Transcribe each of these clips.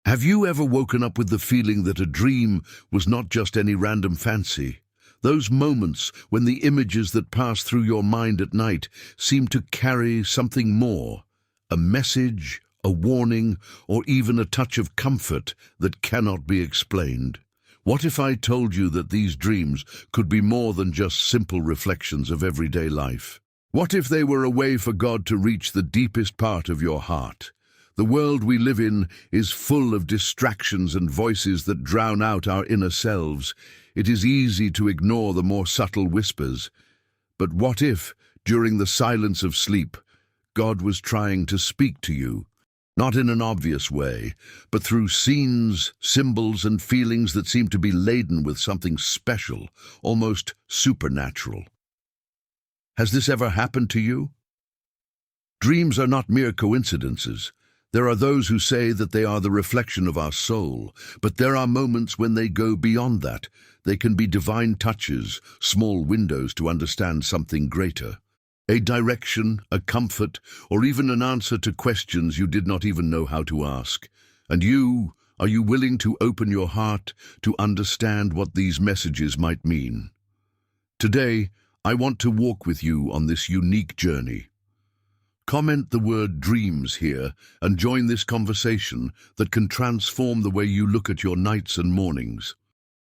Have you ever woken up with the feeling that a dream was not just any random fancy? Those moments when the images that pass through your mind at night seem to carry something more, a message, a warning, or even a touch of comfort that cannot be explained. What if I told you that these dreams could be more than just simple reflections of everyday life? What if they were a way for God to reach the deepest part of your heart? The world we live in is full of distractions and voices that drown out our inner selves. It is easy to ignore the more subtle whispers. But what if, during the silence of sleep, God was trying to speak to you? Not in an obvious way, but through scenes, symbols, and feelings that seem to be laden with something special, almost supernatural. Has this ever happened to you? Dreams are not mere coincidences. There are those who say that they are the reflection of our soul, but there are moments when they go beyond that. They can be divine touches, small windows to understand something greater. A direction, a comfort, or even an answer to questions you did not even know how to ask. And are you willing to open your heart to understand what these messages might mean? Today, I want to walk with you on this unique journey. Comment the word dreams here and join this conversation that can transform the way you look at your nights and mornings.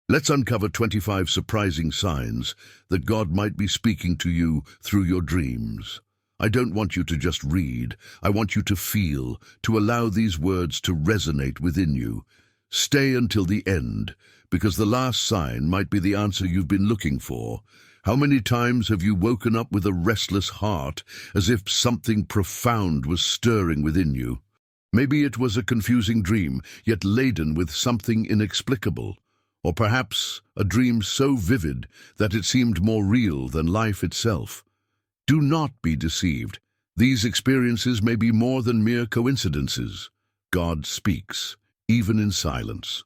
Let's uncover 25 surprising signs that God might be speaking to you through your dreams. I don't want you to just read. I want you to feel, to allow these words to resonate within you. Stay until the end, because the last sign might be the answer you've been looking for. How many times have you woken up with a restless heart, as if something profound was stirring within you? Maybe it was a confusing dream, yet laden with something inexplicable. Or perhaps a dream so vivid that it seemed more real than life itself. Do not be deceived. These experiences may be more than mere coincidences. God speaks, even in silence.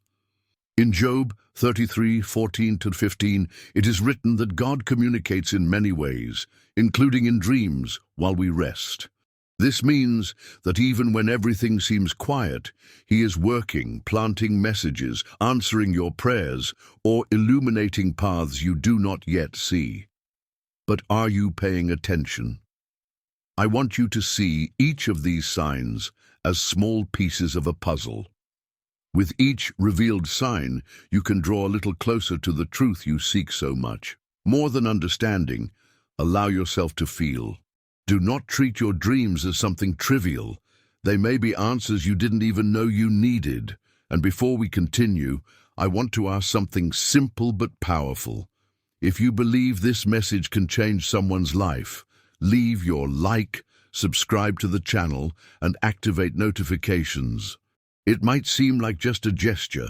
In Job 33:14-15, it is written that God communicates in many ways, including in dreams while we rest. This means that even when everything seems quiet, He is working, planting messages, answering your prayers, or illuminating paths you do not yet see. But are you paying attention? I want you to see each of these signs as small pieces of a puzzle. With each revealed sign, you can draw a little closer to the truth you seek so much. More than understanding, allow yourself to feel. Do not treat your dreams as something trivial. They may be answers you didn't even know you needed. And before we continue, I want to ask something simple but powerful. If you believe this message can change someone's life, leave your like, subscribe to the channel, and activate notifications. It might seem like just a gesture,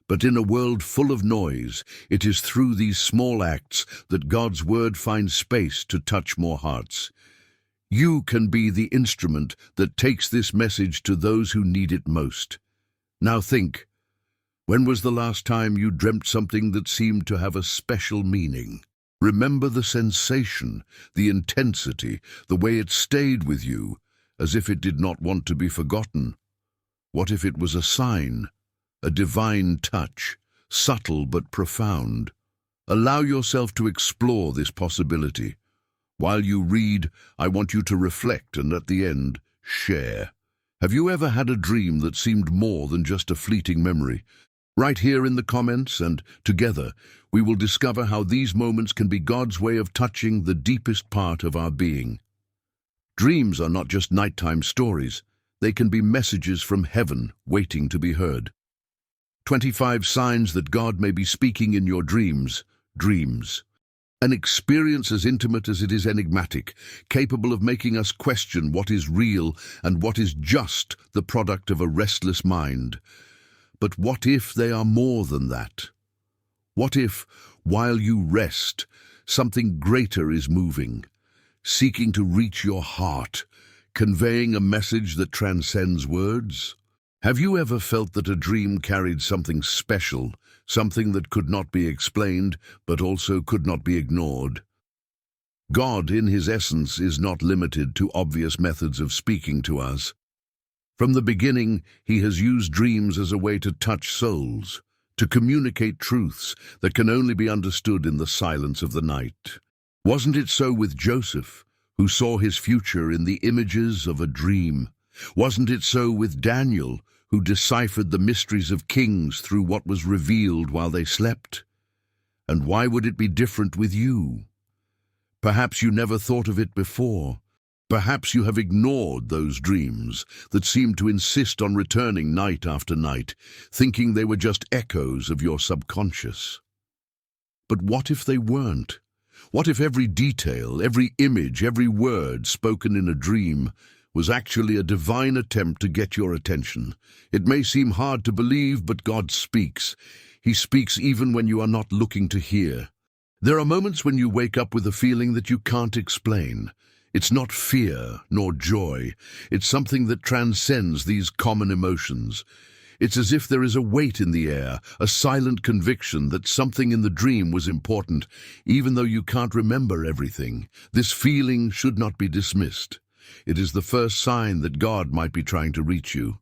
but in a world full of noise, it is through these small acts that God's word finds space to touch more hearts. You can be the instrument that takes this message to those who need it most. Now think, when was the last time you dreamt something that seemed to have a special meaning? Remember the sensation, the intensity, the way it stayed with you, as if it did not want to be forgotten. What if it was a sign, a divine touch, subtle but profound? Allow yourself to explore this possibility. While you read, I want you to reflect and at the end, share. Have you ever had a dream that seemed more than just a fleeting memory? Right here in the comments, and together, we will discover how these moments can be God's way of touching the deepest part of our being. Dreams are not just nighttime stories. They can be messages from heaven waiting to be heard. 25 signs that God may be speaking in your dreams. Dreams. An experience as intimate as it is enigmatic, capable of making us question what is real and what is just the product of a restless mind. But what if they are more than that? What if, while you rest, something greater is moving, seeking to reach your heart, conveying a message that transcends words? Have you ever felt that a dream carried something special, something that could not be explained, but also could not be ignored? God, in His essence, is not limited to obvious methods of speaking to us. From the beginning, he has used dreams as a way to touch souls, to communicate truths that can only be understood in the silence of the night. Wasn't it so with Joseph, who saw his future in the images of a dream? Wasn't it so with Daniel, who deciphered the mysteries of kings through what was revealed while they slept? And why would it be different with you? Perhaps you never thought of it before. Perhaps you have ignored those dreams that seem to insist on returning night after night, thinking they were just echoes of your subconscious. But what if they weren't? What if every detail, every image, every word spoken in a dream was actually a divine attempt to get your attention? It may seem hard to believe, but God speaks. He speaks even when you are not looking to hear. There are moments when you wake up with a feeling that you can't explain. It's not fear nor joy. It's something that transcends these common emotions. It's as if there is a weight in the air, a silent conviction that something in the dream was important, even though you can't remember everything. This feeling should not be dismissed. It is the first sign that God might be trying to reach you.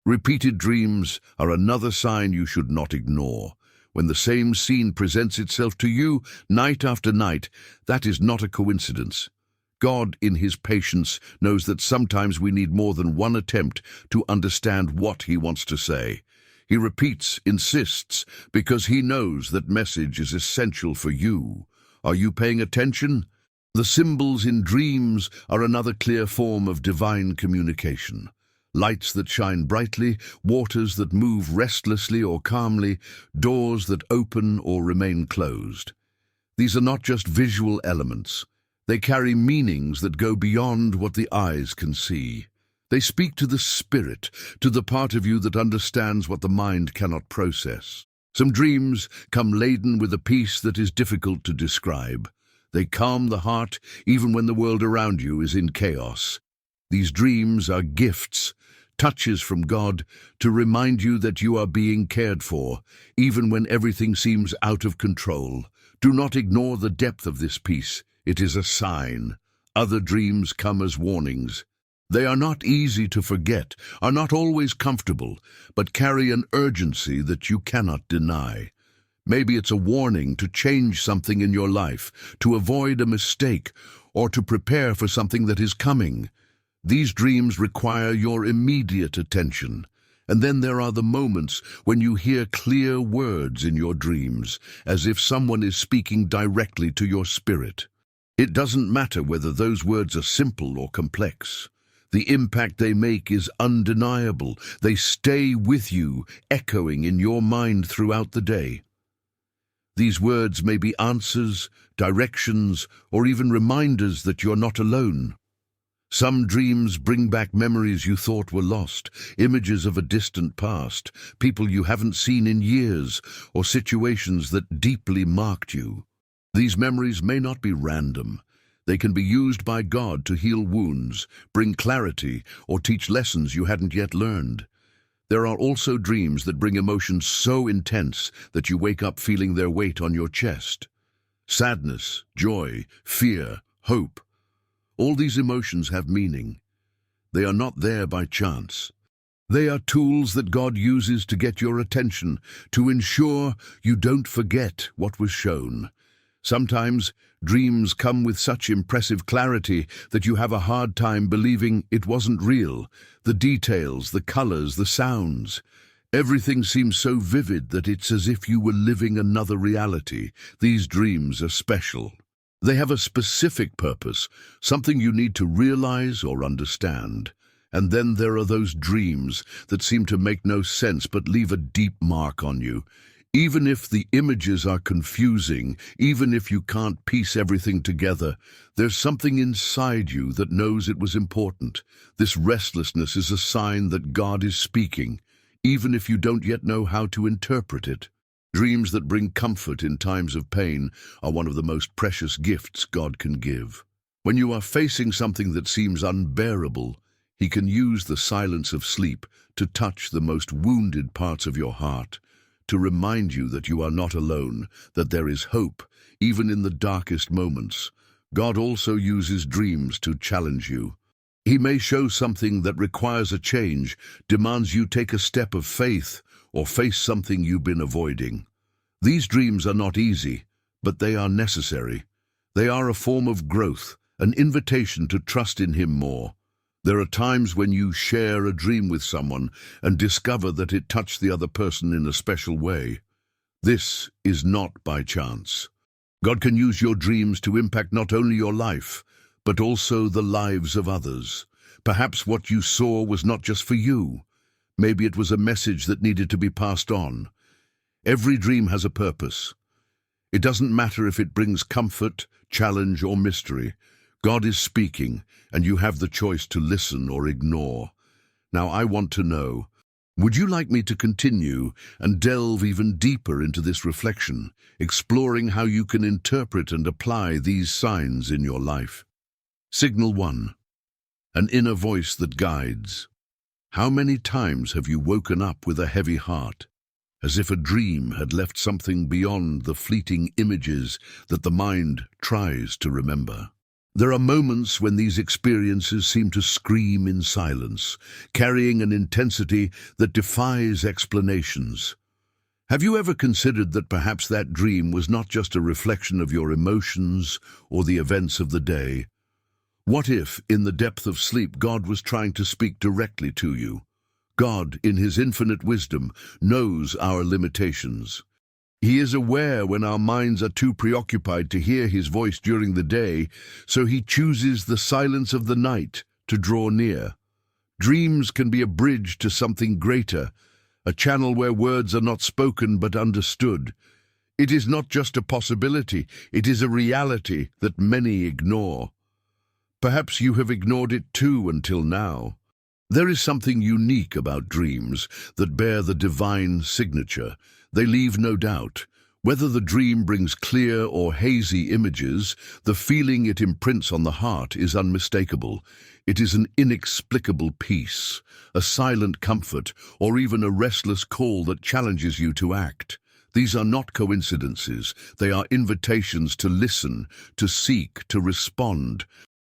Repeated dreams are another sign you should not ignore. When the same scene presents itself to you night after night, that is not a coincidence. God, in his patience, knows that sometimes we need more than one attempt to understand what he wants to say. He repeats, insists, because he knows that message is essential for you. Are you paying attention? The symbols in dreams are another clear form of divine communication. Lights that shine brightly, waters that move restlessly or calmly, doors that open or remain closed. These are not just visual elements. They carry meanings that go beyond what the eyes can see. They speak to the spirit, to the part of you that understands what the mind cannot process. Some dreams come laden with a peace that is difficult to describe. They calm the heart even when the world around you is in chaos. These dreams are gifts, touches from God to remind you that you are being cared for, even when everything seems out of control. Do not ignore the depth of this peace. It is a sign. Other dreams come as warnings. They are not easy to forget, are not always comfortable, but carry an urgency that you cannot deny. Maybe it's a warning to change something in your life, to avoid a mistake, or to prepare for something that is coming. These dreams require your immediate attention. And then there are the moments when you hear clear words in your dreams, as if someone is speaking directly to your spirit. It doesn't matter whether those words are simple or complex. The impact they make is undeniable. They stay with you, echoing in your mind throughout the day. These words may be answers, directions, or even reminders that you're not alone. Some dreams bring back memories you thought were lost, images of a distant past, people you haven't seen in years, or situations that deeply marked you. These memories may not be random. They can be used by God to heal wounds, bring clarity, or teach lessons you hadn't yet learned. There are also dreams that bring emotions so intense that you wake up feeling their weight on your chest. Sadness, joy, fear, hope. All these emotions have meaning. They are not there by chance. They are tools that God uses to get your attention, to ensure you don't forget what was shown. Sometimes dreams come with such impressive clarity that you have a hard time believing it wasn't real. The details, the colors, the sounds. Everything seems so vivid that it's as if you were living another reality. These dreams are special. They have a specific purpose, something you need to realize or understand. And then there are those dreams that seem to make no sense but leave a deep mark on you. Even if the images are confusing, even if you can't piece everything together, there's something inside you that knows it was important. This restlessness is a sign that God is speaking, even if you don't yet know how to interpret it. Dreams that bring comfort in times of pain are one of the most precious gifts God can give. When you are facing something that seems unbearable, He can use the silence of sleep to touch the most wounded parts of your heart, to remind you that you are not alone, that there is hope, even in the darkest moments. God also uses dreams to challenge you. He may show something that requires a change, demands you take a step of faith, or face something you've been avoiding. These dreams are not easy, but they are necessary. They are a form of growth, an invitation to trust in Him more. There are times when you share a dream with someone and discover that it touched the other person in a special way. This is not by chance. God can use your dreams to impact not only your life, but also the lives of others. Perhaps what you saw was not just for you. Maybe it was a message that needed to be passed on. Every dream has a purpose. It doesn't matter if it brings comfort, challenge, or mystery. God is speaking, and you have the choice to listen or ignore. Now, I want to know, would you like me to continue and delve even deeper into this reflection, exploring how you can interpret and apply these signs in your life? Signal 1. An inner voice that guides. How many times have you woken up with a heavy heart, as if a dream had left something beyond the fleeting images that the mind tries to remember? There are moments when these experiences seem to scream in silence, carrying an intensity that defies explanations. Have you ever considered that perhaps that dream was not just a reflection of your emotions or the events of the day? What if, in the depth of sleep, God was trying to speak directly to you? God, in His infinite wisdom, knows our limitations. He is aware when our minds are too preoccupied to hear His voice during the day, so He chooses the silence of the night to draw near. Dreams can be a bridge to something greater, a channel where words are not spoken but understood. It is not just a possibility, it is a reality that many ignore. Perhaps you have ignored it too until now. There is something unique about dreams that bear the divine signature. They leave no doubt. Whether the dream brings clear or hazy images, the feeling it imprints on the heart is unmistakable. It is an inexplicable peace, a silent comfort, or even a restless call that challenges you to act. These are not coincidences. They are invitations to listen, to seek, to respond.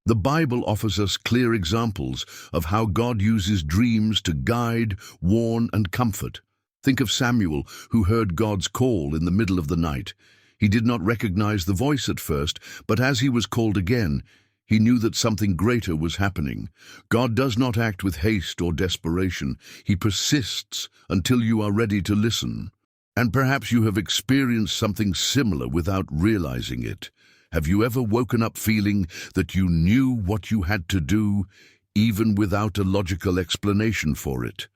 The Bible offers us clear examples of how God uses dreams to guide, warn, and comfort. Think of Samuel, who heard God's call in the middle of the night. He did not recognize the voice at first, but as he was called again, he knew that something greater was happening. God does not act with haste or desperation. He persists until you are ready to listen. And perhaps you have experienced something similar without realizing it. Have you ever woken up feeling that you knew what you had to do, even without a logical explanation for it?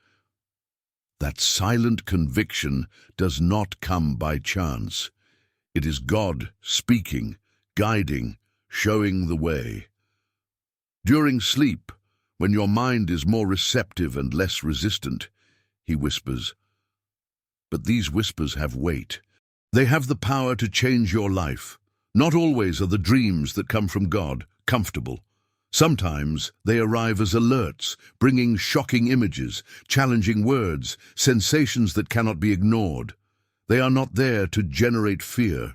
That silent conviction does not come by chance. It is God speaking, guiding, showing the way. During sleep, when your mind is more receptive and less resistant, He whispers. But these whispers have weight. They have the power to change your life. Not always are the dreams that come from God comfortable. Sometimes they arrive as alerts, bringing shocking images, challenging words, sensations that cannot be ignored. They are not there to generate fear,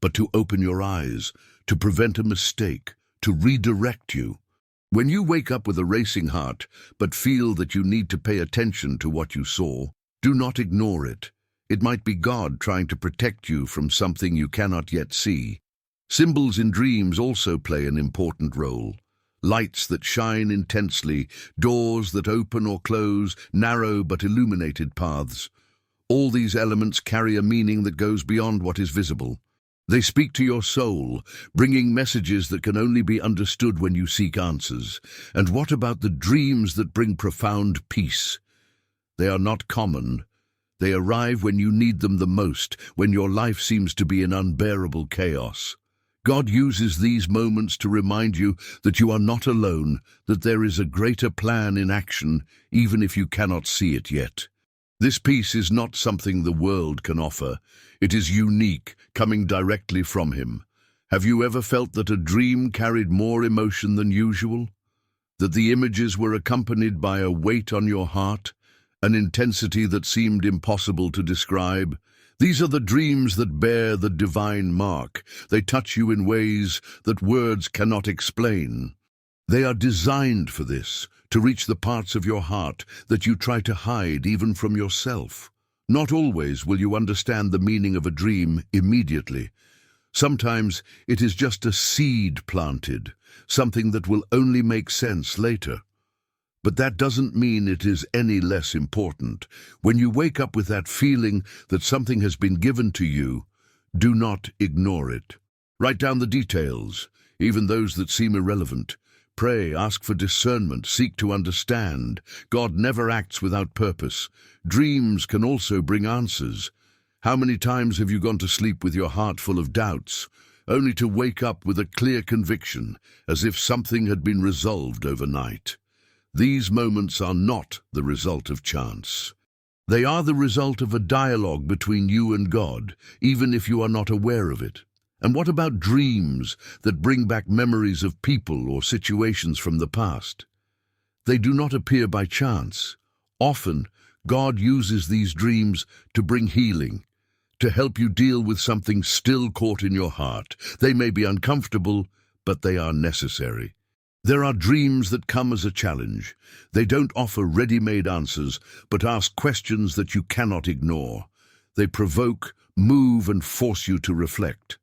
but to open your eyes, to prevent a mistake, to redirect you. When you wake up with a racing heart, but feel that you need to pay attention to what you saw, do not ignore it. It might be God trying to protect you from something you cannot yet see. Symbols in dreams also play an important role. Lights that shine intensely, doors that open or close, narrow but illuminated paths. All these elements carry a meaning that goes beyond what is visible. They speak to your soul, bringing messages that can only be understood when you seek answers. And what about the dreams that bring profound peace? They are not common. They arrive when you need them the most, when your life seems to be in unbearable chaos. God uses these moments to remind you that you are not alone, that there is a greater plan in action, even if you cannot see it yet. This peace is not something the world can offer. It is unique, coming directly from Him. Have you ever felt that a dream carried more emotion than usual? That the images were accompanied by a weight on your heart, an intensity that seemed impossible to describe? These are the dreams that bear the divine mark. They touch you in ways that words cannot explain. They are designed for this, to reach the parts of your heart that you try to hide even from yourself. Not always will you understand the meaning of a dream immediately. Sometimes it is just a seed planted, something that will only make sense later. But that doesn't mean it is any less important. When you wake up with that feeling that something has been given to you, do not ignore it. Write down the details, even those that seem irrelevant. Pray, ask for discernment, seek to understand. God never acts without purpose. Dreams can also bring answers. How many times have you gone to sleep with your heart full of doubts, only to wake up with a clear conviction, as if something had been resolved overnight? These moments are not the result of chance. They are the result of a dialogue between you and God, even if you are not aware of it. And what about dreams that bring back memories of people or situations from the past? They do not appear by chance. Often, God uses these dreams to bring healing, to help you deal with something still caught in your heart. They may be uncomfortable, but they are necessary. There are dreams that come as a challenge. They don't offer ready-made answers, but ask questions that you cannot ignore. They provoke, move, and force you to reflect.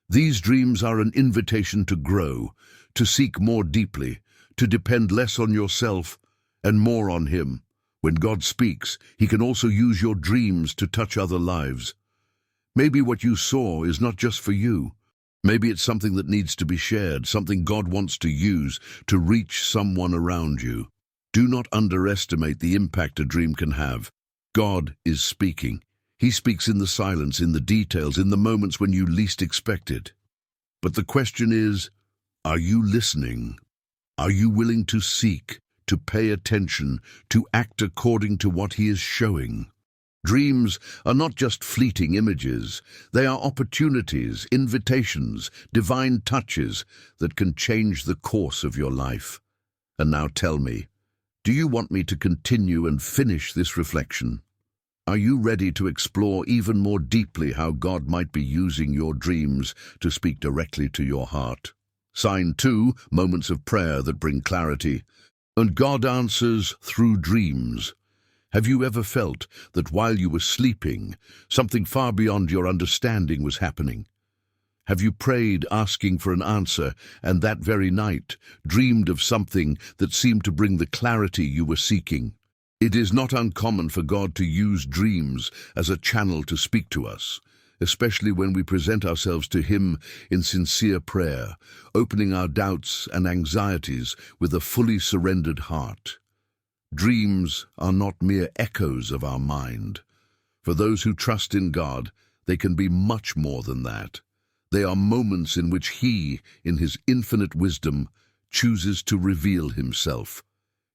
These dreams are an invitation to grow, to seek more deeply, to depend less on yourself and more on Him. When God speaks, He can also use your dreams to touch other lives. Maybe what you saw is not just for you. Maybe it's something that needs to be shared, something God wants to use to reach someone around you. Do not underestimate the impact a dream can have. God is speaking. He speaks in the silence, in the details, in the moments when you least expect it. But the question is, are you listening? Are you willing to seek, to pay attention, to act according to what He is showing? Dreams are not just fleeting images. They are opportunities, invitations, divine touches that can change the course of your life. And now tell me, do you want me to continue and finish this reflection? Are you ready to explore even more deeply how God might be using your dreams to speak directly to your heart? Sign 2, moments of prayer that bring clarity. And God answers through dreams. Have you ever felt that while you were sleeping, something far beyond your understanding was happening? Have you prayed asking for an answer, and that very night dreamed of something that seemed to bring the clarity you were seeking? It is not uncommon for God to use dreams as a channel to speak to us, especially when we present ourselves to Him in sincere prayer, opening our doubts and anxieties with a fully surrendered heart. Dreams are not mere echoes of our mind. For those who trust in God, they can be much more than that. They are moments in which He, in His infinite wisdom, chooses to reveal Himself.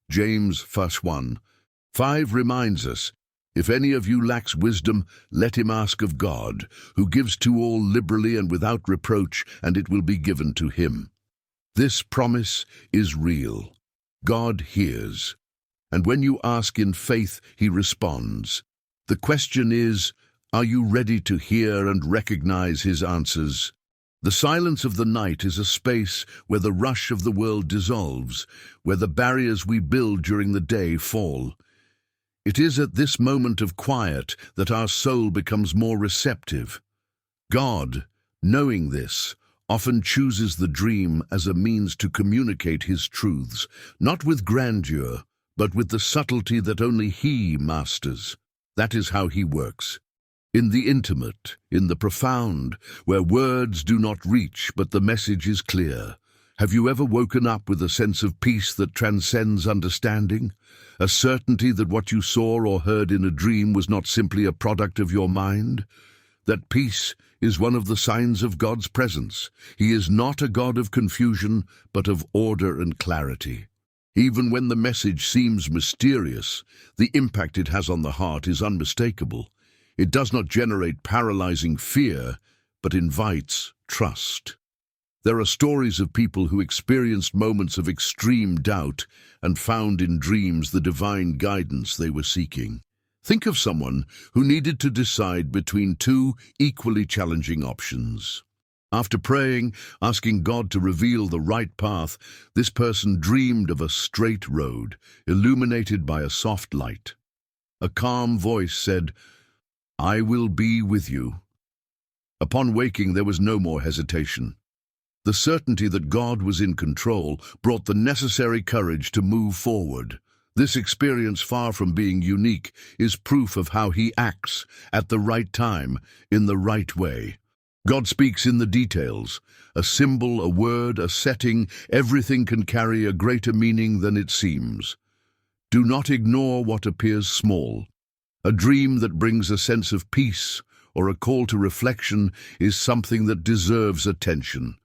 James 1:5 reminds us, "If any of you lacks wisdom, let him ask of God, who gives to all liberally and without reproach, and it will be given to him." This promise is real. God hears. And when you ask in faith, He responds. The question is, are you ready to hear and recognize His answers? The silence of the night is a space where the rush of the world dissolves, where the barriers we build during the day fall. It is at this moment of quiet that our soul becomes more receptive. God, knowing this, often chooses the dream as a means to communicate His truths, not with grandeur, but with the subtlety that only He masters. That is how He works. In the intimate, in the profound, where words do not reach but the message is clear. Have you ever woken up with a sense of peace that transcends understanding? A certainty that what you saw or heard in a dream was not simply a product of your mind? That peace is one of the signs of God's presence. He is not a God of confusion, but of order and clarity. Even when the message seems mysterious, the impact it has on the heart is unmistakable. It does not generate paralyzing fear, but invites trust. There are stories of people who experienced moments of extreme doubt and found in dreams the divine guidance they were seeking. Think of someone who needed to decide between two equally challenging options. After praying, asking God to reveal the right path, this person dreamed of a straight road, illuminated by a soft light. A calm voice said, "I will be with you." Upon waking, there was no more hesitation. The certainty that God was in control brought the necessary courage to move forward. This experience, far from being unique, is proof of how He acts at the right time, in the right way. God speaks in the details. A symbol, a word, a setting, everything can carry a greater meaning than it seems. Do not ignore what appears small. A dream that brings a sense of peace or a call to reflection is something that deserves attention.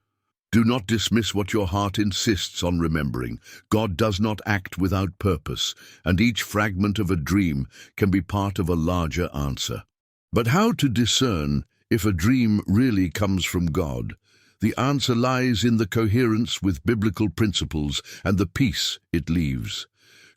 Do not dismiss what your heart insists on remembering. God does not act without purpose, and each fragment of a dream can be part of a larger answer. But how to discern if a dream really comes from God? The answer lies in the coherence with biblical principles and the peace it leaves.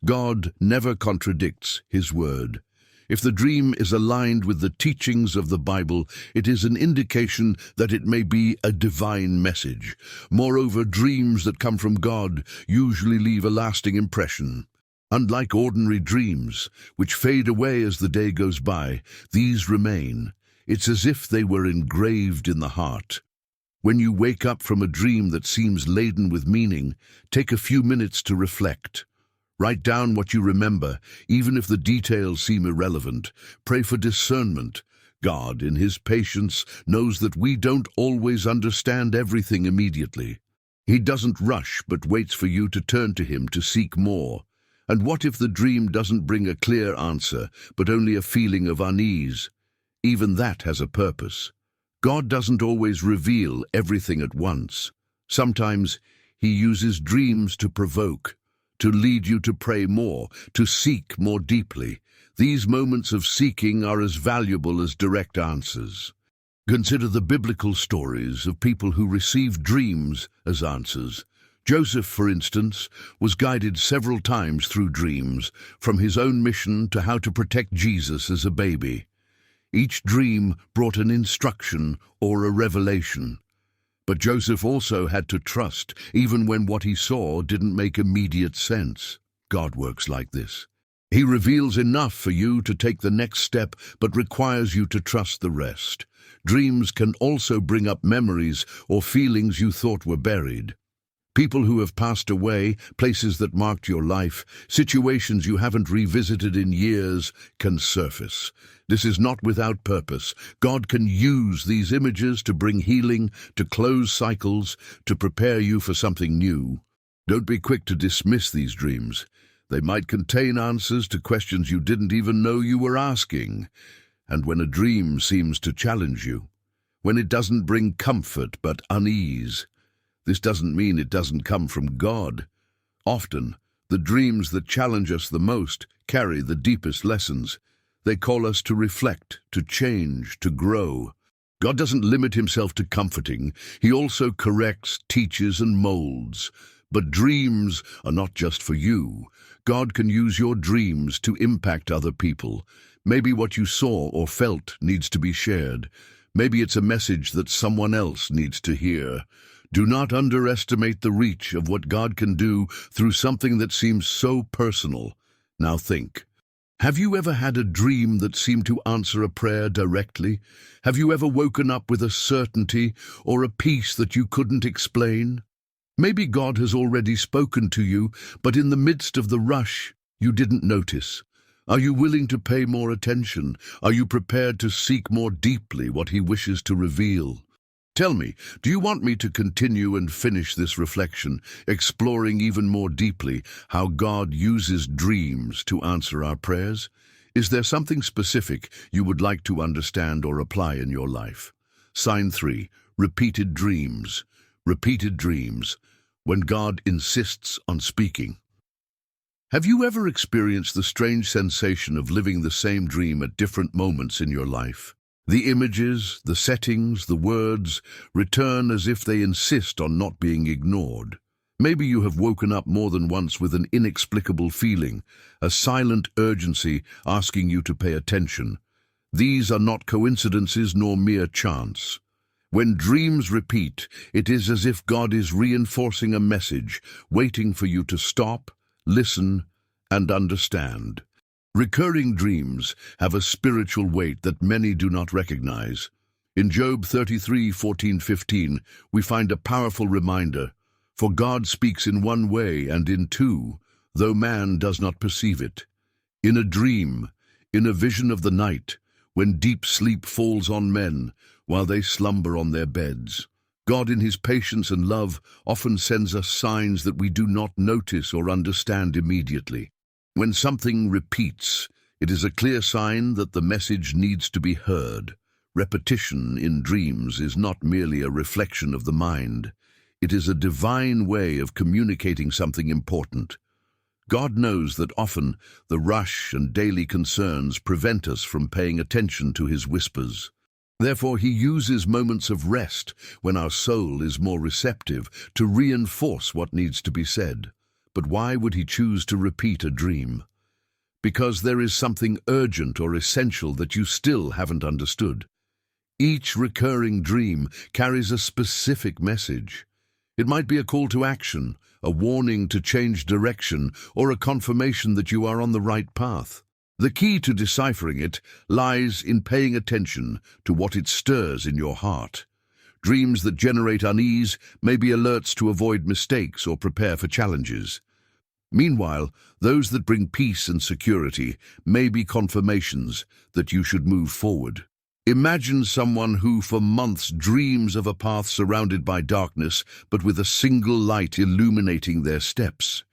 God never contradicts His word. If the dream is aligned with the teachings of the Bible, it is an indication that it may be a divine message. Moreover, dreams that come from God usually leave a lasting impression. Unlike ordinary dreams, which fade away as the day goes by, these remain. It's as if they were engraved in the heart. When you wake up from a dream that seems laden with meaning, take a few minutes to reflect. Write down what you remember, even if the details seem irrelevant. Pray for discernment. God, in His patience, knows that we don't always understand everything immediately. He doesn't rush, but waits for you to turn to Him to seek more. And what if the dream doesn't bring a clear answer, but only a feeling of unease? Even that has a purpose. God doesn't always reveal everything at once. Sometimes He uses dreams to provoke, to lead you to pray more, to seek more deeply. These moments of seeking are as valuable as direct answers. Consider the biblical stories of people who received dreams as answers. Joseph, for instance, was guided several times through dreams, from his own mission to how to protect Jesus as a baby. Each dream brought an instruction or a revelation. But Joseph also had to trust, even when what he saw didn't make immediate sense. God works like this. He reveals enough for you to take the next step, but requires you to trust the rest. Dreams can also bring up memories or feelings you thought were buried. People who have passed away, places that marked your life, situations you haven't revisited in years can surface. This is not without purpose. God can use these images to bring healing, to close cycles, to prepare you for something new. Don't be quick to dismiss these dreams. They might contain answers to questions you didn't even know you were asking. And when a dream seems to challenge you, when it doesn't bring comfort but unease, this doesn't mean it doesn't come from God. Often, the dreams that challenge us the most carry the deepest lessons. They call us to reflect, to change, to grow. God doesn't limit Himself to comforting. He also corrects, teaches, and molds. But dreams are not just for you. God can use your dreams to impact other people. Maybe what you saw or felt needs to be shared. Maybe it's a message that someone else needs to hear. Do not underestimate the reach of what God can do through something that seems so personal. Now think. Have you ever had a dream that seemed to answer a prayer directly? Have you ever woken up with a certainty or a peace that you couldn't explain? Maybe God has already spoken to you, but in the midst of the rush, you didn't notice. Are you willing to pay more attention? Are you prepared to seek more deeply what He wishes to reveal? Tell me, do you want me to continue and finish this reflection, exploring even more deeply how God uses dreams to answer our prayers? Is there something specific you would like to understand or apply in your life? Sign 3. Repeated dreams. Repeated dreams. When God insists on speaking. Have you ever experienced the strange sensation of living the same dream at different moments in your life? The images, the settings, the words return as if they insist on not being ignored. Maybe you have woken up more than once with an inexplicable feeling, a silent urgency asking you to pay attention. These are not coincidences nor mere chance. When dreams repeat, it is as if God is reinforcing a message, waiting for you to stop, listen, and understand. Recurring dreams have a spiritual weight that many do not recognize. In Job 33:14-15, we find a powerful reminder, "For God speaks in one way and in two, though man does not perceive it. In a dream, in a vision of the night, when deep sleep falls on men, while they slumber on their beds." God, in his patience and love, often sends us signs that we do not notice or understand immediately. When something repeats, it is a clear sign that the message needs to be heard. Repetition in dreams is not merely a reflection of the mind. It is a divine way of communicating something important. God knows that often the rush and daily concerns prevent us from paying attention to his whispers. Therefore, he uses moments of rest, when our soul is more receptive, to reinforce what needs to be said. But why would he choose to repeat a dream? Because there is something urgent or essential that you still haven't understood. Each recurring dream carries a specific message. It might be a call to action, a warning to change direction, or a confirmation that you are on the right path. The key to deciphering it lies in paying attention to what it stirs in your heart. Dreams that generate unease may be alerts to avoid mistakes or prepare for challenges. Meanwhile, those that bring peace and security may be confirmations that you should move forward. Imagine someone who for months dreams of a path surrounded by darkness, but with a single light illuminating their steps.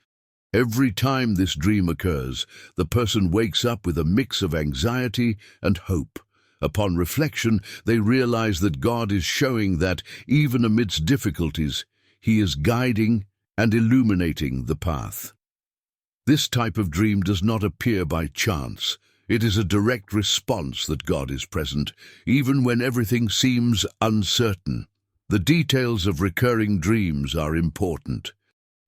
Every time this dream occurs, the person wakes up with a mix of anxiety and hope. Upon reflection, they realize that God is showing that, even amidst difficulties, he is guiding and illuminating the path. This type of dream does not appear by chance. It is a direct response that God is present, even when everything seems uncertain. The details of recurring dreams are important.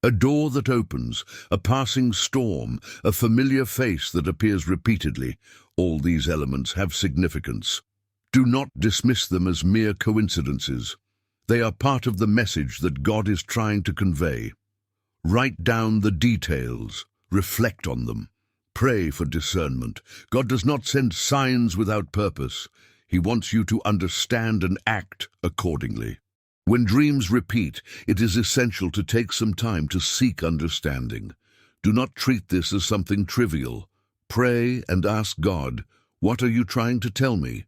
A door that opens, a passing storm, a familiar face that appears repeatedly, all these elements have significance. Do not dismiss them as mere coincidences. They are part of the message that God is trying to convey. Write down the details, reflect on them. Pray for discernment. God does not send signs without purpose. He wants you to understand and act accordingly. When dreams repeat, it is essential to take some time to seek understanding. Do not treat this as something trivial. Pray and ask God, "What are you trying to tell me?"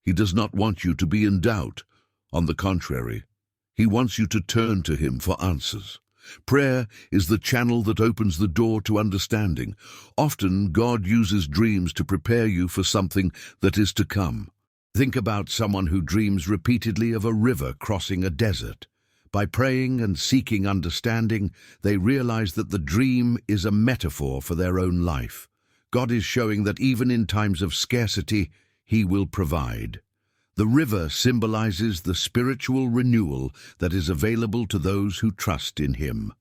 He does not want you to be in doubt. On the contrary, he wants you to turn to him for answers. Prayer is the channel that opens the door to understanding. Often, God uses dreams to prepare you for something that is to come. Think about someone who dreams repeatedly of a river crossing a desert. By praying and seeking understanding, they realize that the dream is a metaphor for their own life. God is showing that even in times of scarcity, he will provide. The river symbolizes the spiritual renewal that is available to those who trust in him.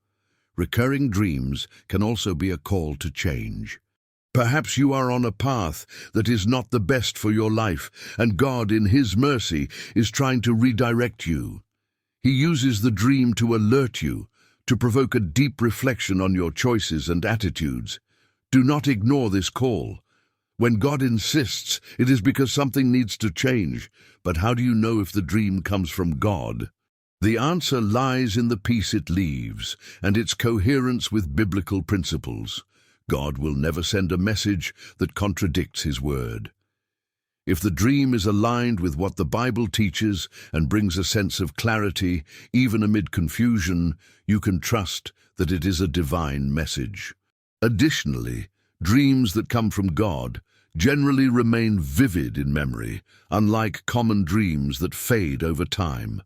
Recurring dreams can also be a call to change. Perhaps you are on a path that is not the best for your life, and God, in his mercy, is trying to redirect you. He uses the dream to alert you, to provoke a deep reflection on your choices and attitudes. Do not ignore this call. When God insists, it is because something needs to change. But how do you know if the dream comes from God? The answer lies in the peace it leaves and its coherence with biblical principles. God will never send a message that contradicts his word. If the dream is aligned with what the Bible teaches and brings a sense of clarity, even amid confusion, you can trust that it is a divine message. Additionally, dreams that come from God generally remain vivid in memory, unlike common dreams that fade over time.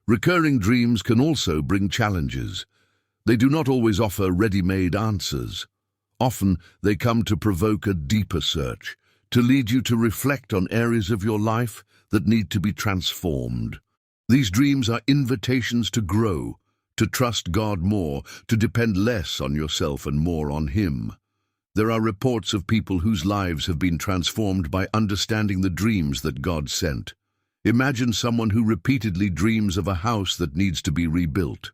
Recurring dreams can also bring challenges. They do not always offer ready-made answers. Often, they come to provoke a deeper search, to lead you to reflect on areas of your life that need to be transformed. These dreams are invitations to grow, to trust God more, to depend less on yourself and more on him. There are reports of people whose lives have been transformed by understanding the dreams that God sent. Imagine someone who repeatedly dreams of a house that needs to be rebuilt.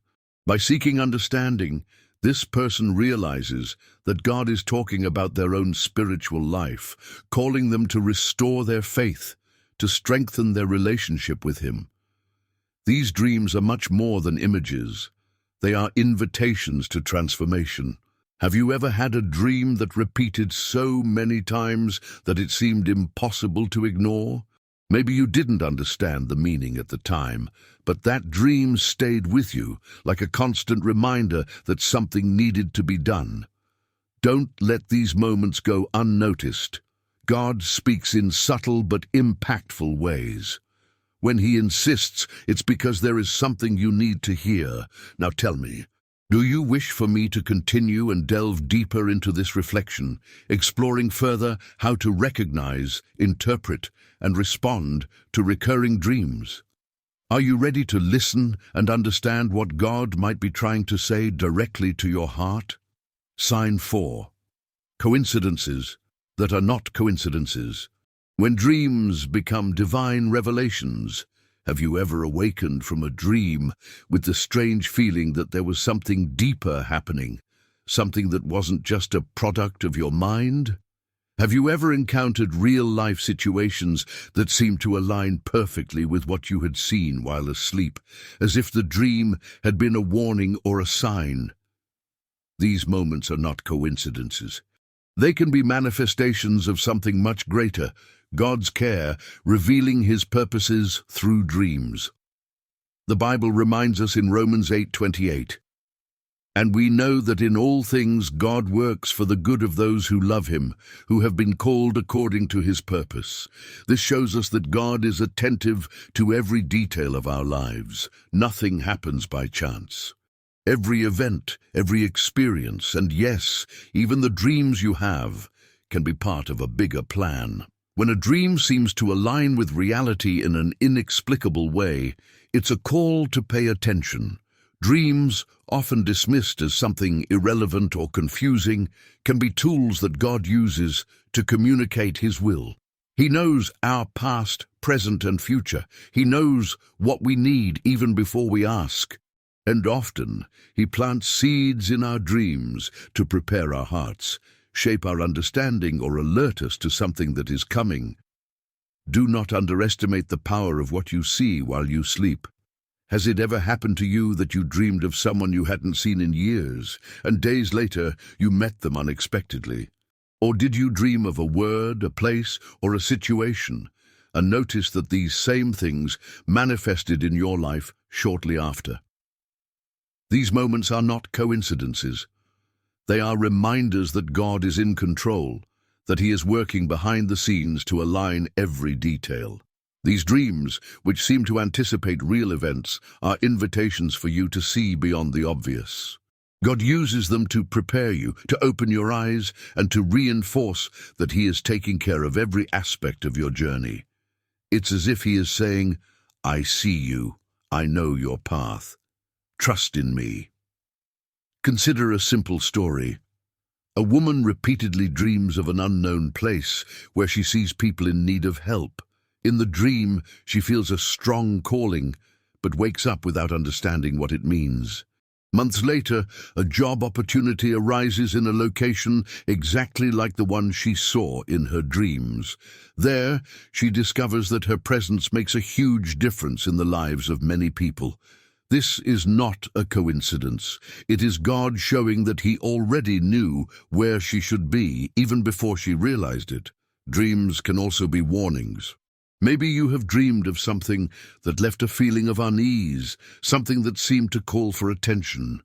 By seeking understanding, this person realizes that God is talking about their own spiritual life, calling them to restore their faith, to strengthen their relationship with Him. These dreams are much more than images. They are invitations to transformation. Have you ever had a dream that repeated so many times that it seemed impossible to ignore? Maybe you didn't understand the meaning at the time, but that dream stayed with you, like a constant reminder that something needed to be done. Don't let these moments go unnoticed. God speaks in subtle but impactful ways. When He insists, it's because there is something you need to hear. Now tell me, do you wish for me to continue and delve deeper into this reflection, exploring further how to recognize, interpret, and respond to recurring dreams? Are you ready to listen and understand what God might be trying to say directly to your heart? Sign 4. Coincidences that are not coincidences. When dreams become divine revelations, have you ever awakened from a dream with the strange feeling that there was something deeper happening, something that wasn't just a product of your mind? Have you ever encountered real-life situations that seemed to align perfectly with what you had seen while asleep, as if the dream had been a warning or a sign? These moments are not coincidences. They can be manifestations of something much greater, God's care, revealing His purposes through dreams. The Bible reminds us in Romans 8:28, "And we know that in all things God works for the good of those who love Him, who have been called according to His purpose." This shows us that God is attentive to every detail of our lives. Nothing happens by chance. Every event, every experience, and yes, even the dreams you have, can be part of a bigger plan. When a dream seems to align with reality in an inexplicable way, it's a call to pay attention. Dreams, often dismissed as something irrelevant or confusing, can be tools that God uses to communicate His will. He knows our past, present, and future. He knows what we need even before we ask. And often, He plants seeds in our dreams to prepare our hearts, shape our understanding, or alert us to something that is coming. Do not underestimate the power of what you see while you sleep. Has it ever happened to you that you dreamed of someone you hadn't seen in years, and days later you met them unexpectedly? Or did you dream of a word, a place, or a situation, and notice that these same things manifested in your life shortly after? These moments are not coincidences. They are reminders that God is in control, that He is working behind the scenes to align every detail. These dreams, which seem to anticipate real events, are invitations for you to see beyond the obvious. God uses them to prepare you, to open your eyes, and to reinforce that He is taking care of every aspect of your journey. It's as if He is saying, "I see you, I know your path. Trust in me." Consider a simple story. A woman repeatedly dreams of an unknown place where she sees people in need of help. In the dream, she feels a strong calling, but wakes up without understanding what it means. Months later, a job opportunity arises in a location exactly like the one she saw in her dreams. There, she discovers that her presence makes a huge difference in the lives of many people. This is not a coincidence. It is God showing that He already knew where she should be, even before she realized it. Dreams can also be warnings. Maybe you have dreamed of something that left a feeling of unease, something that seemed to call for attention.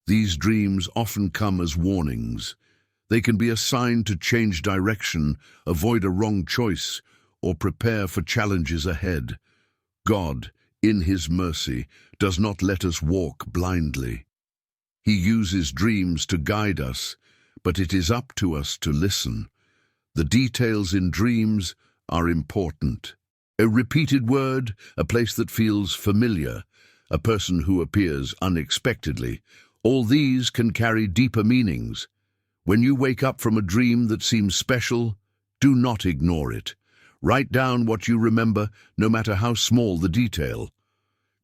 These dreams often come as warnings. They can be a sign to change direction, avoid a wrong choice, or prepare for challenges ahead. God, in His mercy, does not let us walk blindly. He uses dreams to guide us, but it is up to us to listen. The details in dreams are important. A repeated word, a place that feels familiar, a person who appears unexpectedly, all these can carry deeper meanings. When you wake up from a dream that seems special, do not ignore it. Write down what you remember, no matter how small the detail.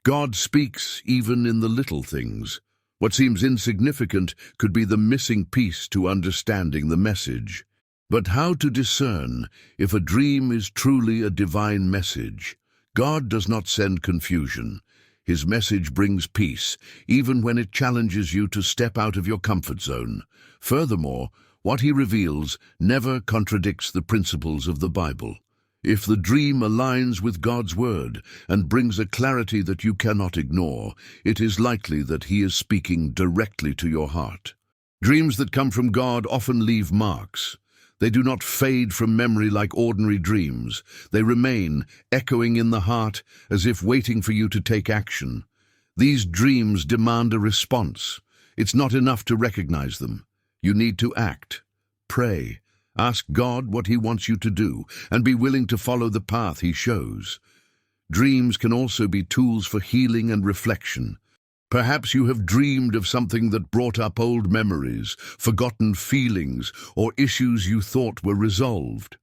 God speaks even in the little things. What seems insignificant could be the missing piece to understanding the message. But how to discern if a dream is truly a divine message? God does not send confusion. His message brings peace, even when it challenges you to step out of your comfort zone. Furthermore, what he reveals never contradicts the principles of the Bible. If the dream aligns with God's word and brings a clarity that you cannot ignore, it is likely that he is speaking directly to your heart. Dreams that come from God often leave marks. They do not fade from memory like ordinary dreams. They remain, echoing in the heart as if waiting for you to take action. These dreams demand a response. It's not enough to recognize them. You need to act. Pray. Ask God what he wants you to do, and be willing to follow the path he shows. Dreams can also be tools for healing and reflection. Perhaps you have dreamed of something that brought up old memories, forgotten feelings, or issues you thought were resolved.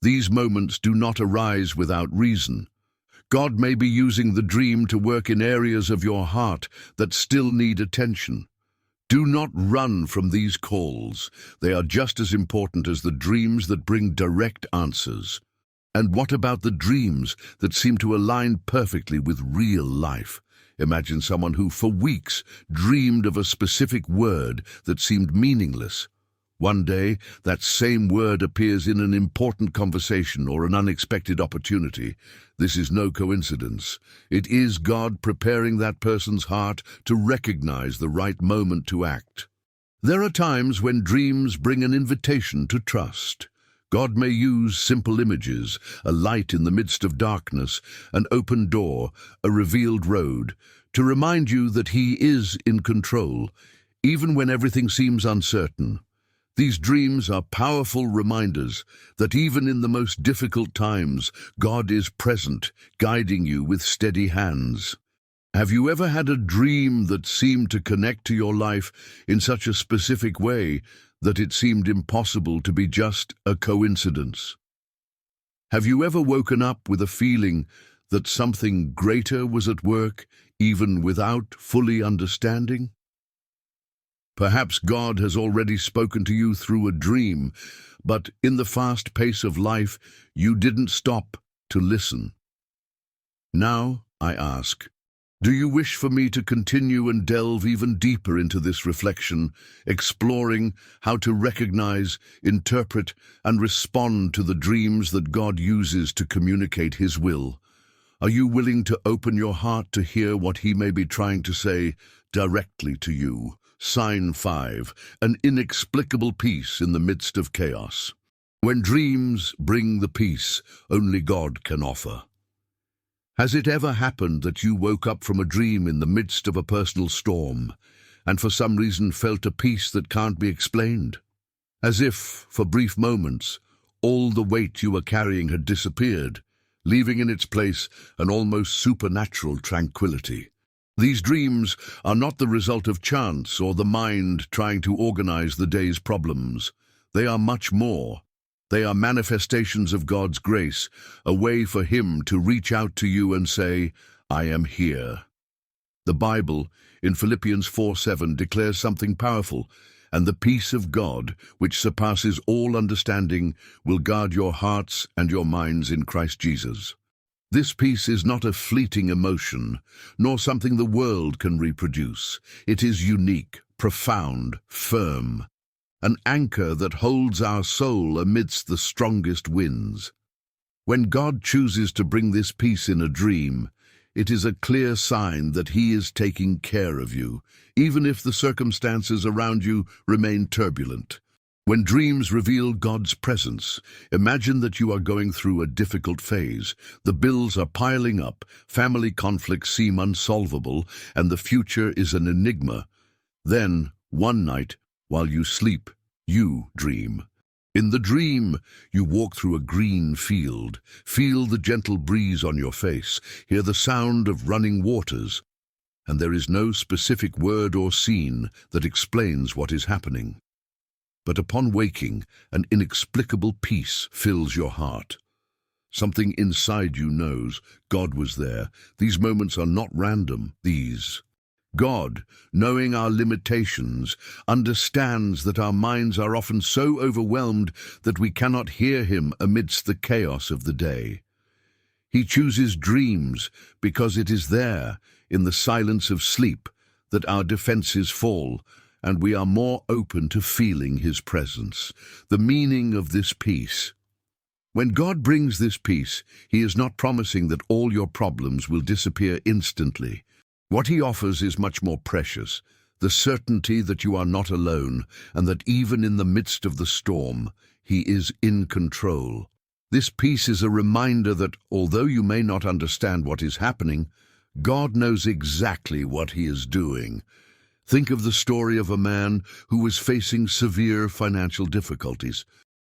These moments do not arise without reason. God may be using the dream to work in areas of your heart that still need attention. Do not run from these calls. They are just as important as the dreams that bring direct answers. And what about the dreams that seem to align perfectly with real life? Imagine someone who, for weeks, dreamed of a specific word that seemed meaningless. One day, that same word appears in an important conversation or an unexpected opportunity. This is no coincidence. It is God preparing that person's heart to recognize the right moment to act. There are times when dreams bring an invitation to trust. God may use simple images, a light in the midst of darkness, an open door, a revealed road, to remind you that he is in control, even when everything seems uncertain. These dreams are powerful reminders that even in the most difficult times, God is present, guiding you with steady hands. Have you ever had a dream that seemed to connect to your life in such a specific way that it seemed impossible to be just a coincidence? Have you ever woken up with a feeling that something greater was at work, even without fully understanding? Perhaps God has already spoken to you through a dream, but in the fast pace of life, you didn't stop to listen. Now, I ask, do you wish for me to continue and delve even deeper into this reflection, exploring how to recognize, interpret, and respond to the dreams that God uses to communicate his will? Are you willing to open your heart to hear what he may be trying to say directly to you? Sign 5, an inexplicable peace in the midst of chaos. When dreams bring the peace only God can offer. Has it ever happened that you woke up from a dream in the midst of a personal storm, and for some reason felt a peace that can't be explained? As if, for brief moments, all the weight you were carrying had disappeared, leaving in its place an almost supernatural tranquility. These dreams are not the result of chance or the mind trying to organize the day's problems. They are much more. They are manifestations of God's grace, a way for him to reach out to you and say, I am here. The Bible, in Philippians 4:7, declares something powerful, and the peace of God, which surpasses all understanding, will guard your hearts and your minds in Christ Jesus. This peace is not a fleeting emotion, nor something the world can reproduce. It is unique, profound, firm, an anchor that holds our soul amidst the strongest winds. When God chooses to bring this peace in a dream, it is a clear sign that he is taking care of you, even if the circumstances around you remain turbulent. When dreams reveal God's presence, imagine that you are going through a difficult phase. The bills are piling up, family conflicts seem unsolvable, and the future is an enigma. Then, one night, while you sleep, you dream. In the dream, you walk through a green field, feel the gentle breeze on your face, hear the sound of running waters, and there is no specific word or scene that explains what is happening. But upon waking, an inexplicable peace fills your heart. Something inside you knows God was there. These moments are not random. God, knowing our limitations, understands that our minds are often so overwhelmed that we cannot hear him amidst the chaos of the day. He chooses dreams because it is there, in the silence of sleep, that our defenses fall, and we are more open to feeling his presence. The meaning of this peace. When God brings this peace, he is not promising that all your problems will disappear instantly. What he offers is much more precious, the certainty that you are not alone, and that even in the midst of the storm, he is in control. This peace is a reminder that, although you may not understand what is happening, God knows exactly what he is doing. Think of the story of a man who was facing severe financial difficulties.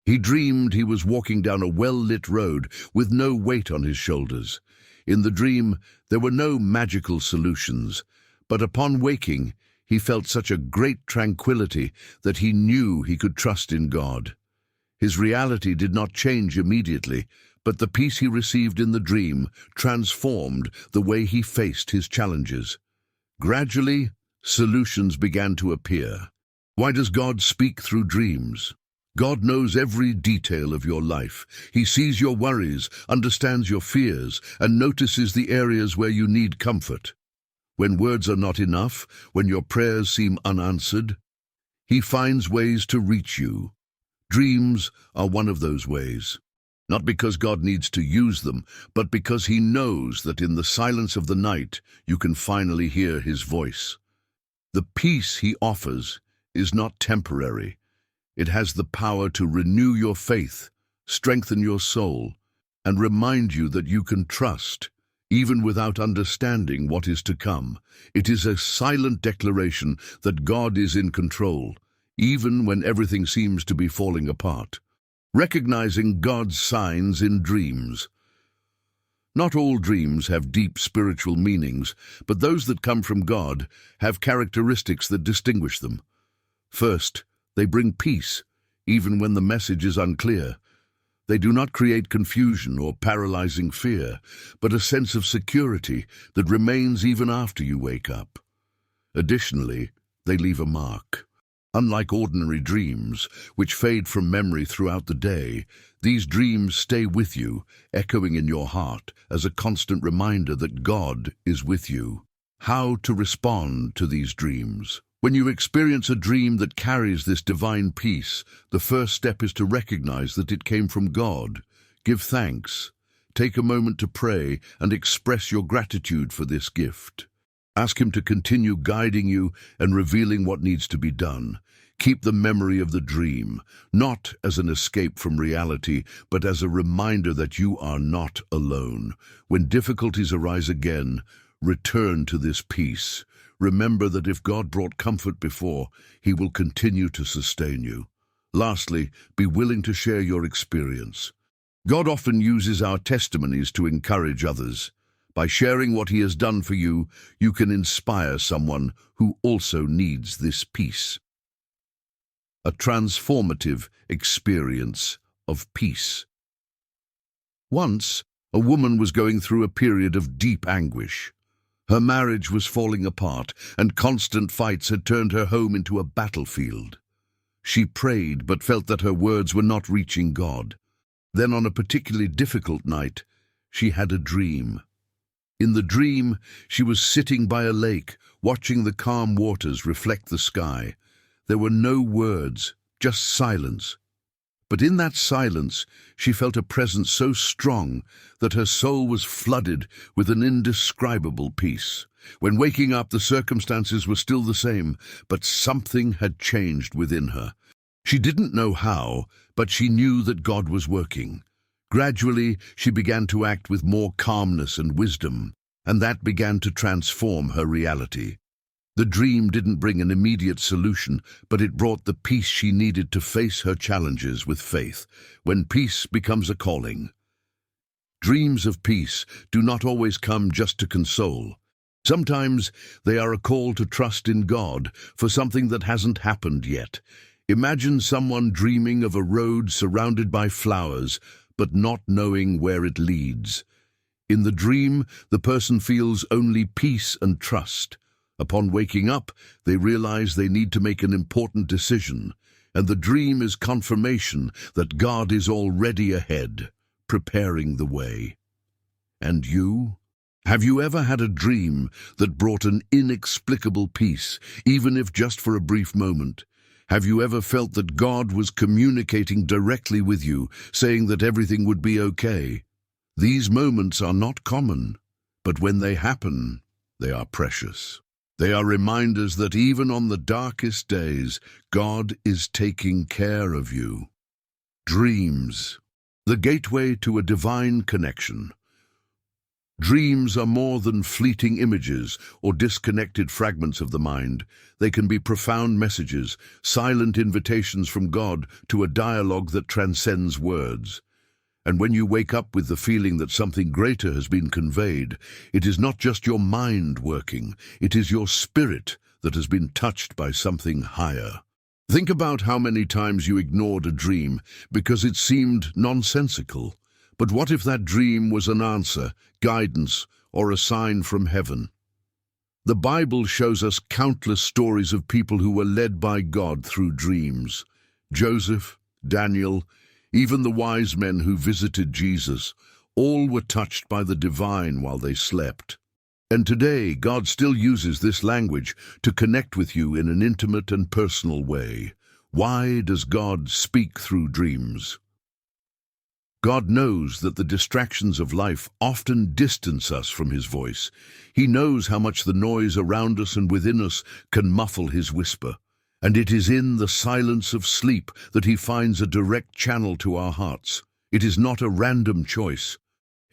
He dreamed he was walking down a well-lit road with no weight on his shoulders. In the dream, there were no magical solutions, but upon waking, he felt such a great tranquility that he knew he could trust in God. His reality did not change immediately, but the peace he received in the dream transformed the way he faced his challenges. Gradually, solutions began to appear. Why does God speak through dreams? God knows every detail of your life. He sees your worries, understands your fears, and notices the areas where you need comfort. When words are not enough, when your prayers seem unanswered, he finds ways to reach you. Dreams are one of those ways. Not because God needs to use them, but because he knows that in the silence of the night you can finally hear his voice. The peace he offers is not temporary. It has the power to renew your faith, strengthen your soul, and remind you that you can trust, even without understanding what is to come. It is a silent declaration that God is in control, even when everything seems to be falling apart. Recognizing God's signs in dreams. Not all dreams have deep spiritual meanings, but those that come from God have characteristics that distinguish them. First, they bring peace, even when the message is unclear. They do not create confusion or paralyzing fear, but a sense of security that remains even after you wake up. Additionally, they leave a mark. Unlike ordinary dreams, which fade from memory throughout the day, these dreams stay with you, echoing in your heart as a constant reminder that God is with you. How to respond to these dreams? When you experience a dream that carries this divine peace, the first step is to recognize that it came from God. Give thanks. Take a moment to pray and express your gratitude for this gift. Ask him to continue guiding you and revealing what needs to be done. Keep the memory of the dream, not as an escape from reality, but as a reminder that you are not alone. When difficulties arise again, return to this peace. Remember that if God brought comfort before, he will continue to sustain you. Lastly, be willing to share your experience. God often uses our testimonies to encourage others. By sharing what he has done for you, you can inspire someone who also needs this peace. A transformative experience of peace. Once, a woman was going through a period of deep anguish. Her marriage was falling apart, and constant fights had turned her home into a battlefield. She prayed, but felt that her words were not reaching God. Then, on a particularly difficult night, she had a dream. In the dream, she was sitting by a lake, watching the calm waters reflect the sky. There were no words, just silence. But in that silence, she felt a presence so strong that her soul was flooded with an indescribable peace. When waking up, the circumstances were still the same, but something had changed within her. She didn't know how, but she knew that God was working. Gradually, she began to act with more calmness and wisdom, and that began to transform her reality. The dream didn't bring an immediate solution, but it brought the peace she needed to face her challenges with faith. When peace becomes a calling. Dreams of peace do not always come just to console. Sometimes they are a call to trust in God for something that hasn't happened yet. Imagine someone dreaming of a road surrounded by flowers, but not knowing where it leads. In the dream, the person feels only peace and trust. Upon waking up, they realize they need to make an important decision, and the dream is confirmation that God is already ahead, preparing the way. And you? Have you ever had a dream that brought an inexplicable peace, even if just for a brief moment? Have you ever felt that God was communicating directly with you, saying that everything would be okay? These moments are not common, but when they happen, they are precious. They are reminders that even on the darkest days, God is taking care of you. Dreams, the gateway to a divine connection. Dreams are more than fleeting images or disconnected fragments of the mind. They can be profound messages, silent invitations from God to a dialogue that transcends words. And when you wake up with the feeling that something greater has been conveyed, it is not just your mind working, it is your spirit that has been touched by something higher. Think about how many times you ignored a dream because it seemed nonsensical. But what if that dream was an answer, guidance, or a sign from heaven? The Bible shows us countless stories of people who were led by God through dreams. Joseph, Daniel, even the wise men who visited Jesus, all were touched by the divine while they slept. And today, God still uses this language to connect with you in an intimate and personal way. Why does God speak through dreams? God knows that the distractions of life often distance us from His voice. He knows how much the noise around us and within us can muffle His whisper. And it is in the silence of sleep that He finds a direct channel to our hearts. It is not a random choice.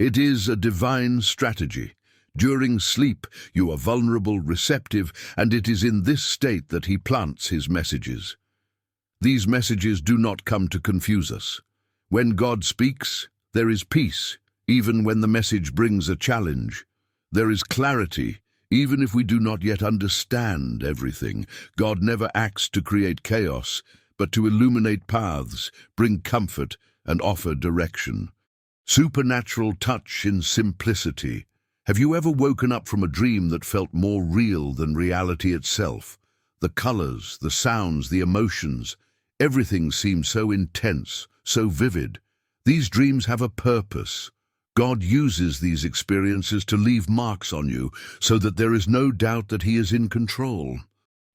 It is a divine strategy. During sleep, you are vulnerable, receptive, and it is in this state that He plants His messages. These messages do not come to confuse us. When God speaks, there is peace, even when the message brings a challenge. There is clarity, even if we do not yet understand everything. God never acts to create chaos, but to illuminate paths, bring comfort, and offer direction. Supernatural touch in simplicity. Have you ever woken up from a dream that felt more real than reality itself? The colors, the sounds, the emotions, everything seemed so intense, so vivid. These dreams have a purpose. God uses these experiences to leave marks on you so that there is no doubt that He is in control.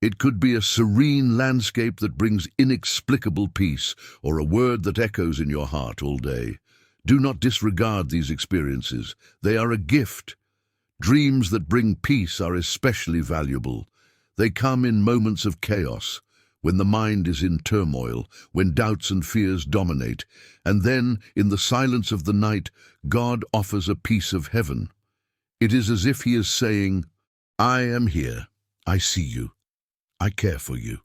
It could be a serene landscape that brings inexplicable peace, or a word that echoes in your heart all day. Do not disregard these experiences. They are a gift. Dreams that bring peace are especially valuable. They come in moments of chaos, when the mind is in turmoil, when doubts and fears dominate, and then, in the silence of the night, God offers a piece of heaven. It is as if He is saying, I am here, I see you, I care for you.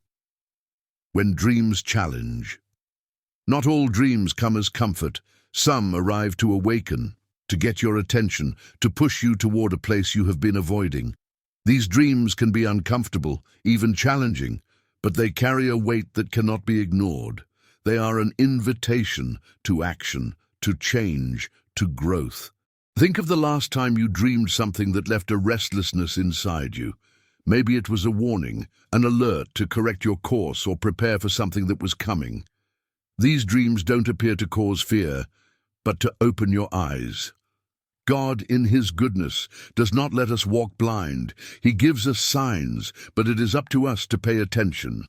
When dreams challenge. Not all dreams come as comfort. Some arrive to awaken, to get your attention, to push you toward a place you have been avoiding. These dreams can be uncomfortable, even challenging, but they carry a weight that cannot be ignored. They are an invitation to action, to change, to growth. Think of the last time you dreamed something that left a restlessness inside you. Maybe it was a warning, an alert to correct your course or prepare for something that was coming. These dreams don't appear to cause fear, but to open your eyes. God, in His goodness, does not let us walk blind. He gives us signs, but it is up to us to pay attention.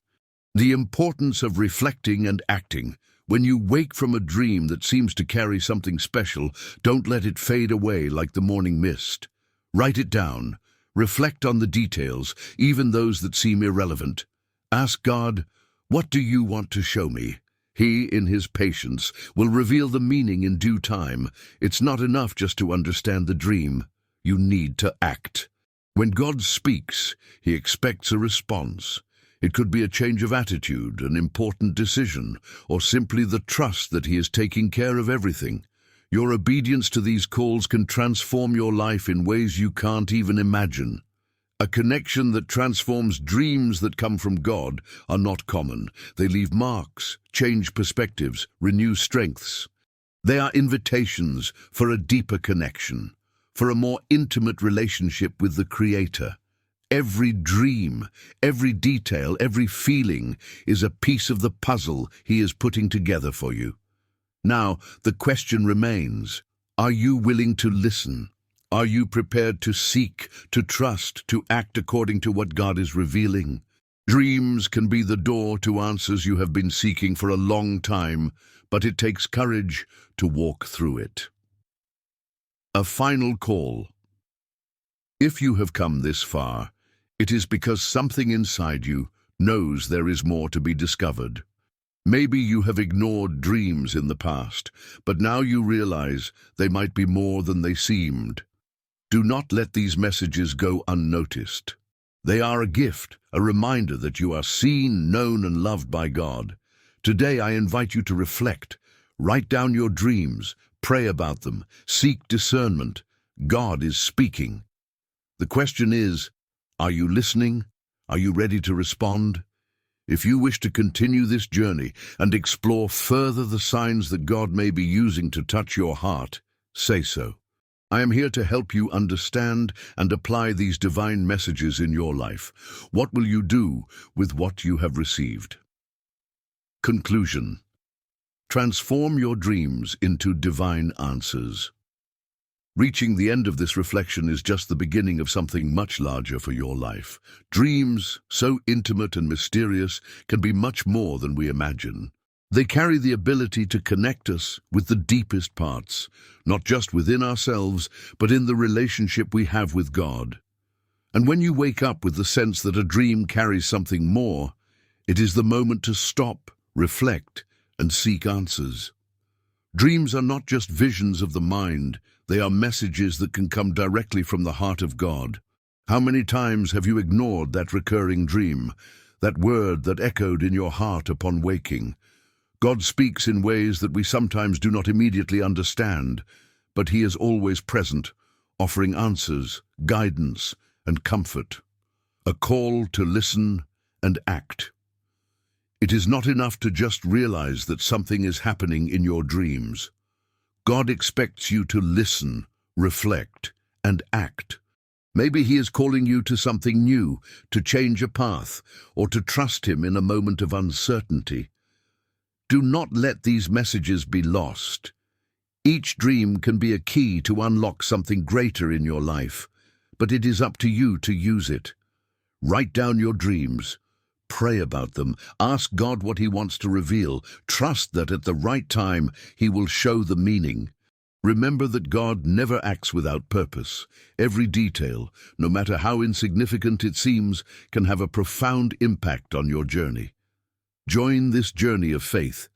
The importance of reflecting and acting. When you wake from a dream that seems to carry something special, don't let it fade away like the morning mist. Write it down. Reflect on the details, even those that seem irrelevant. Ask God, what do you want to show me? He, in His patience, will reveal the meaning in due time. It's not enough just to understand the dream. You need to act. When God speaks, He expects a response. It could be a change of attitude, an important decision, or simply the trust that He is taking care of everything. Your obedience to these calls can transform your life in ways you can't even imagine. A connection that transforms dreams that come from God are not common. They leave marks, change perspectives, renew strengths. They are invitations for a deeper connection, for a more intimate relationship with the Creator. Every dream, every detail, every feeling is a piece of the puzzle He is putting together for you. Now, the question remains, are you willing to listen? Are you prepared to seek, to trust, to act according to what God is revealing? Dreams can be the door to answers you have been seeking for a long time, but it takes courage to walk through it. A final call. If you have come this far, it is because something inside you knows there is more to be discovered. Maybe you have ignored dreams in the past, but now you realize they might be more than they seemed. Do not let these messages go unnoticed. They are a gift, a reminder that you are seen, known, and loved by God. Today I invite you to reflect. Write down your dreams, pray about them, seek discernment. God is speaking. The question is, are you listening? Are you ready to respond? If you wish to continue this journey and explore further the signs that God may be using to touch your heart, say so. I am here to help you understand and apply these divine messages in your life. What will you do with what you have received? Conclusion. Transform your dreams into divine answers. Reaching the end of this reflection is just the beginning of something much larger for your life. Dreams, so intimate and mysterious, can be much more than we imagine. They carry the ability to connect us with the deepest parts, not just within ourselves, but in the relationship we have with God. And when you wake up with the sense that a dream carries something more, it is the moment to stop, reflect, and seek answers. Dreams are not just visions of the mind, they are messages that can come directly from the heart of God. How many times have you ignored that recurring dream, that word that echoed in your heart upon waking? God speaks in ways that we sometimes do not immediately understand, but He is always present, offering answers, guidance, and comfort. A call to listen and act. It is not enough to just realize that something is happening in your dreams. God expects you to listen, reflect, and act. Maybe He is calling you to something new, to change a path, or to trust Him in a moment of uncertainty. Do not let these messages be lost. Each dream can be a key to unlock something greater in your life, but it is up to you to use it. Write down your dreams. Pray about them. Ask God what He wants to reveal. Trust that at the right time He will show the meaning. Remember that God never acts without purpose. Every detail, no matter how insignificant it seems, can have a profound impact on your journey. Join this journey of faith.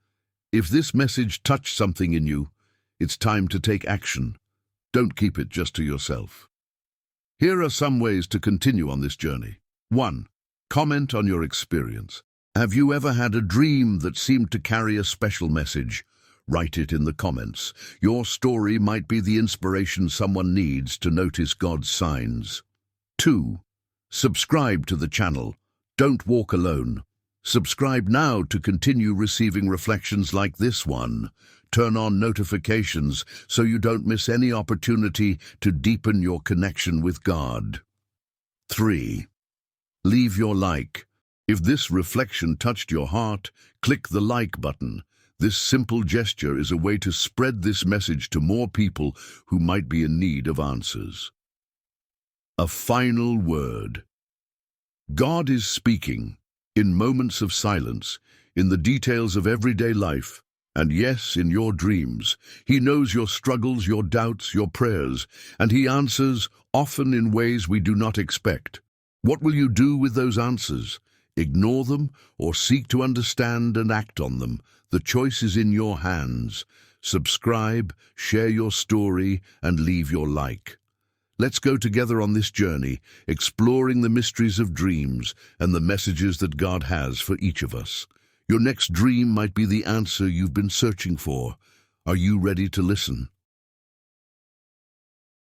If this message touched something in you, it's time to take action. Don't keep it just to yourself. Here are some ways to continue on this journey. 1. Comment on your experience. Have you ever had a dream that seemed to carry a special message? Write it in the comments. Your story might be the inspiration someone needs to notice God's signs. 2. Subscribe to the channel. Don't walk alone. Subscribe now to continue receiving reflections like this one. Turn on notifications so you don't miss any opportunity to deepen your connection with God. 3. Leave your like. If this reflection touched your heart, click the like button. This simple gesture is a way to spread this message to more people who might be in need of answers. A final word. God is speaking in moments of silence, in the details of everyday life, and yes, in your dreams. He knows your struggles, your doubts, your prayers, and He answers, often in ways we do not expect. What will you do with those answers? Ignore them or seek to understand and act on them? The choice is in your hands. Subscribe, share your story, and leave your like. Let's go together on this journey, exploring the mysteries of dreams and the messages that God has for each of us. Your next dream might be the answer you've been searching for. Are you ready to listen?